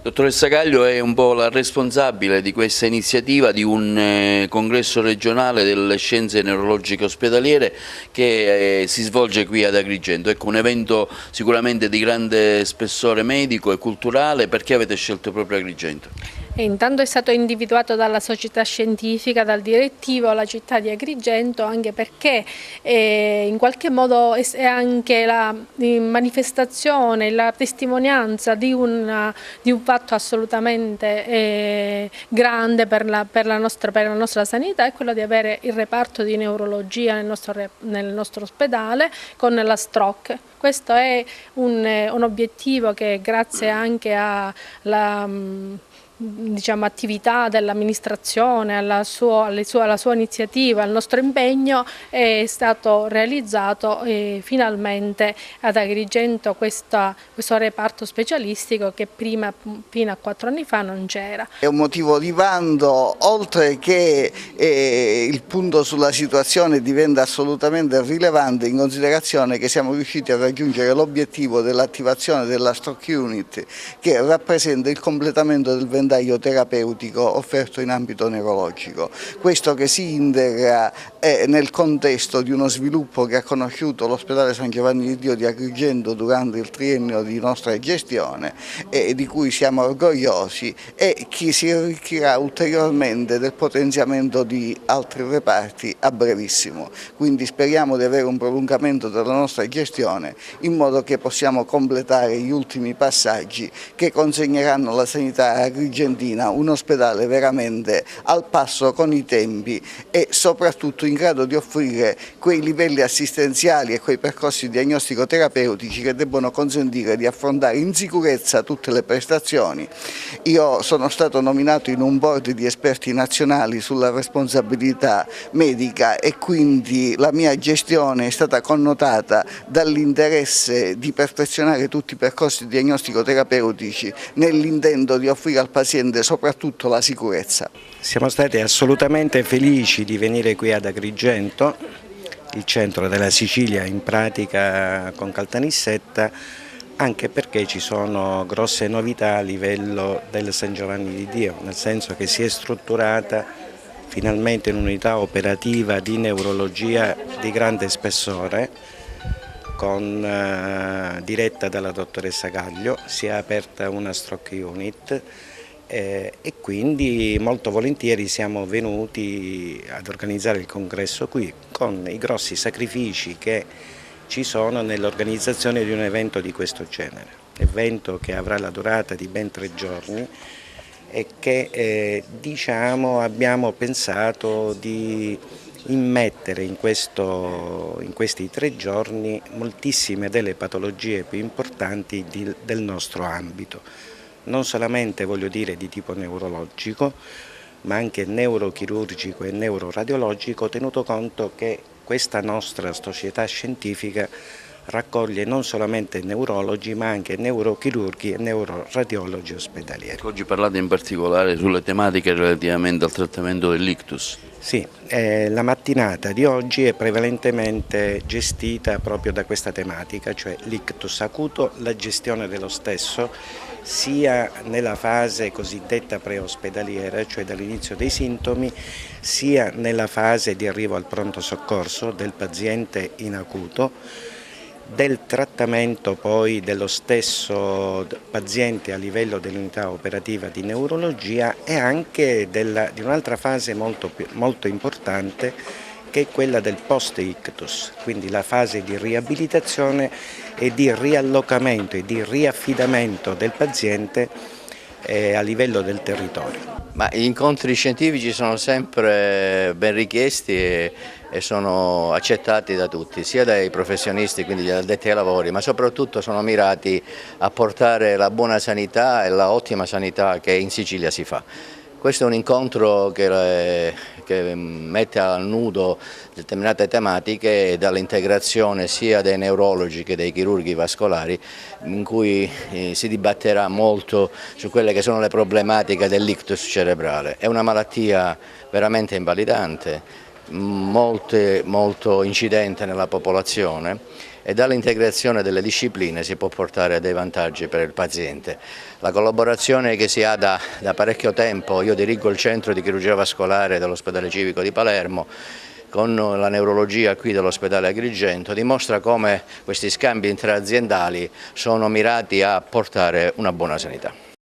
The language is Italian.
Dottoressa Caglio è un po' la responsabile di questa iniziativa di un congresso regionale delle scienze neurologiche ospedaliere che si svolge qui ad Agrigento. Ecco, un evento sicuramente di grande spessore medico e culturale. Perché avete scelto proprio Agrigento? Intanto è stato individuato dalla società scientifica, dal direttivo, la città di Agrigento, anche perché in qualche modo è anche la manifestazione, la testimonianza di un fatto assolutamente grande per la nostra sanità, è quello di avere il reparto di neurologia nel nostro ospedale con la stroke. Questo è un obiettivo che grazie anche alla attività dell'amministrazione, alla sua iniziativa, al nostro impegno è stato realizzato finalmente ad Agrigento questo reparto specialistico che prima, fino a 4 anni fa, non c'era. È un motivo di vanto, oltre che il punto sulla situazione diventa assolutamente rilevante in considerazione che siamo riusciti a raggiungere l'obiettivo dell'attivazione della Stroke Unit, che rappresenta il completamento del ventaglio terapeutico offerto in ambito neurologico. Questo che si integra nel contesto di uno sviluppo che ha conosciuto l'ospedale San Giovanni di Dio di Agrigento durante il triennio di nostra gestione e di cui siamo orgogliosi, e che si arricchirà ulteriormente del potenziamento di altri reparti a brevissimo. Quindi speriamo di avere un prolungamento della nostra gestione in modo che possiamo completare gli ultimi passaggi che consegneranno alla sanità agrigentina un ospedale veramente al passo con i tempi e soprattutto in grado di offrire quei livelli assistenziali e quei percorsi diagnostico-terapeutici che debbono consentire di affrontare in sicurezza tutte le prestazioni. Io sono stato nominato in un board di esperti nazionali sulla responsabilità medica e quindi la mia gestione è stata connotata dall'interesse di perfezionare tutti i percorsi diagnostico-terapeutici nell'intento di offrire al paziente soprattutto la sicurezza. Siamo stati assolutamente felici di venire qui ad Agrigento, il centro della Sicilia, in pratica con Caltanissetta, anche perché ci sono grosse novità a livello del San Giovanni di Dio, nel senso che si è strutturata finalmente un'unità operativa di neurologia di grande spessore, diretta dalla dottoressa Caglio. Si è aperta una Stroke Unit e quindi molto volentieri siamo venuti ad organizzare il congresso qui, con i grossi sacrifici che ci sono nell'organizzazione di un evento di questo genere, evento che avrà la durata di ben 3 giorni e che abbiamo pensato di immettere in questi 3 giorni moltissime delle patologie più importanti del nostro ambito, non solamente voglio dire di tipo neurologico, ma anche neurochirurgico e neuroradiologico, tenuto conto che questa nostra società scientifica raccoglie non solamente neurologi ma anche neurochirurghi e neuroradiologi ospedalieri. Oggi parlate in particolare sulle tematiche relativamente al trattamento dell'ictus. Sì, la mattinata di oggi è prevalentemente gestita proprio da questa tematica, cioè l'ictus acuto, la gestione dello stesso sia nella fase cosiddetta preospedaliera, cioè dall'inizio dei sintomi, sia nella fase di arrivo al pronto soccorso del paziente in acuto, del trattamento poi dello stesso paziente a livello dell'unità operativa di neurologia e anche di un'altra fase molto importante, che è quella del post-ictus, quindi la fase di riabilitazione e di riallocamento e di riaffidamento del paziente a livello del territorio. Ma gli incontri scientifici sono sempre ben richiesti e sono accettati da tutti, sia dai professionisti, quindi gli addetti ai lavori, ma soprattutto sono mirati a portare la buona sanità e la ottima sanità che in Sicilia si fa. Questo è un incontro che mette a nudo determinate tematiche dall'integrazione sia dei neurologi che dei chirurghi vascolari, in cui si dibatterà molto su quelle che sono le problematiche dell'ictus cerebrale. È una malattia veramente invalidante, molto incidente nella popolazione, e dall'integrazione delle discipline si può portare a dei vantaggi per il paziente. La collaborazione che si ha da parecchio tempo, io dirigo il centro di chirurgia vascolare dell'ospedale civico di Palermo, con la neurologia qui dell'ospedale Agrigento, dimostra come questi scambi intraaziendali sono mirati a portare una buona sanità.